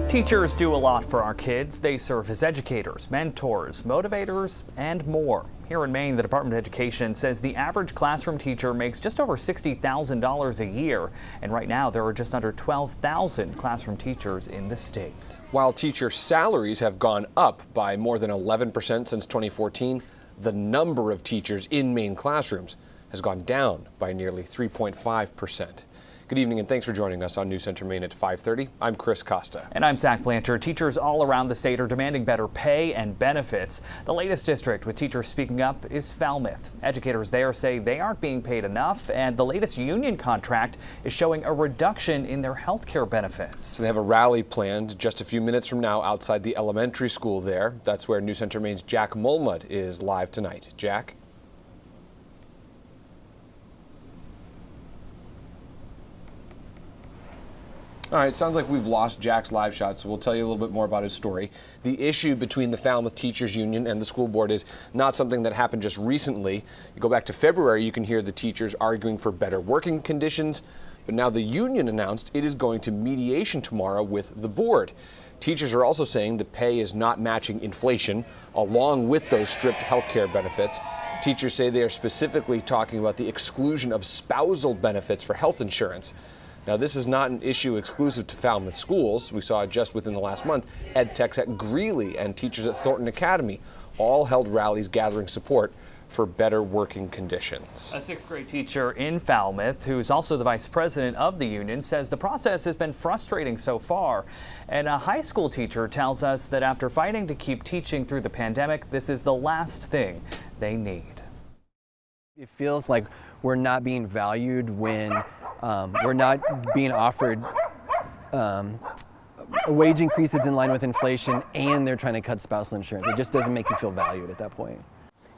Teachers do a lot for our kids. They serve as educators, mentors, motivators, and more. Here in Maine, the Department of Education says the average classroom teacher makes just over $60,000 a year. And right now, there are just under 12,000 classroom teachers in the state. While teacher salaries have gone up by more than 11% since 2014, the number of teachers in Maine classrooms has gone down by nearly 3.5%. Good evening and thanks for joining us on News Center Maine at 5:30. I'm Chris Costa. And I'm Zach Blanchard. Teachers all around the state are demanding better pay and benefits. The latest district with teachers speaking up is Falmouth. Educators there say they aren't being paid enough, and the latest union contract is showing a reduction in their health care benefits. They have a rally planned just a few minutes from now outside the elementary school there. That's where News Center Maine's Jack Mulmud is live tonight. Jack? All right, sounds like we've lost Jack's live shot, so we'll tell you a little bit more about his story. The issue between the Falmouth Teachers Union and the school board is not something that happened just recently. You go back to February, you can hear the teachers arguing for better working conditions, but now the union announced it is going to mediation tomorrow with the board. Teachers are also saying the pay is not matching inflation, along with those stripped health care benefits. Teachers say they are specifically talking about the exclusion of spousal benefits for health insurance. Now, this is not an issue exclusive to Falmouth schools. We saw it just within the last month. Ed techs at Greeley and teachers at Thornton Academy all held rallies gathering support for better working conditions. A sixth grade teacher in Falmouth, who's also the vice president of the union, says the process has been frustrating so far. And a high school teacher tells us that after fighting to keep teaching through the pandemic, this is the last thing they need. It feels like we're not being valued when we're not being offered wage increases in line with inflation, and they're trying to cut spousal insurance. It just doesn't make you feel valued at that point.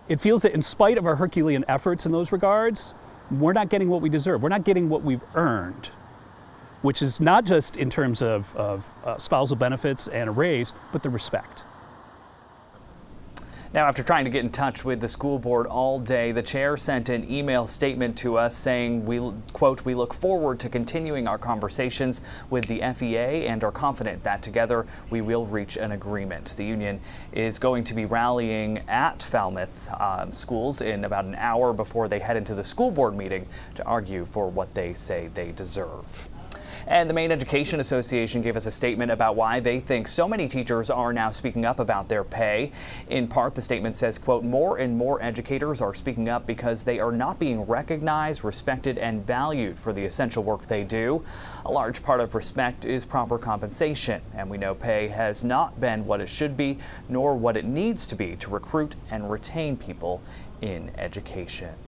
It feels that in spite of our Herculean efforts in those regards, we're not getting what we deserve. We're not getting what we've earned, which is not just in terms of spousal benefits and a raise, but the respect. Now, after trying to get in touch with the school board all day, the chair sent an email statement to us saying, quote, "We look forward to continuing our conversations with the FEA and are confident that together we will reach an agreement." The union is going to be rallying at Falmouth schools in about an hour before they head into the school board meeting to argue for what they say they deserve. And the Maine Education Association gave us a statement about why they think so many teachers are now speaking up about their pay. In part, the statement says, quote, "More and more educators are speaking up because they are not being recognized, respected, and valued for the essential work they do. A large part of respect is proper compensation, and we know pay has not been what it should be, nor what it needs to be to recruit and retain people in education."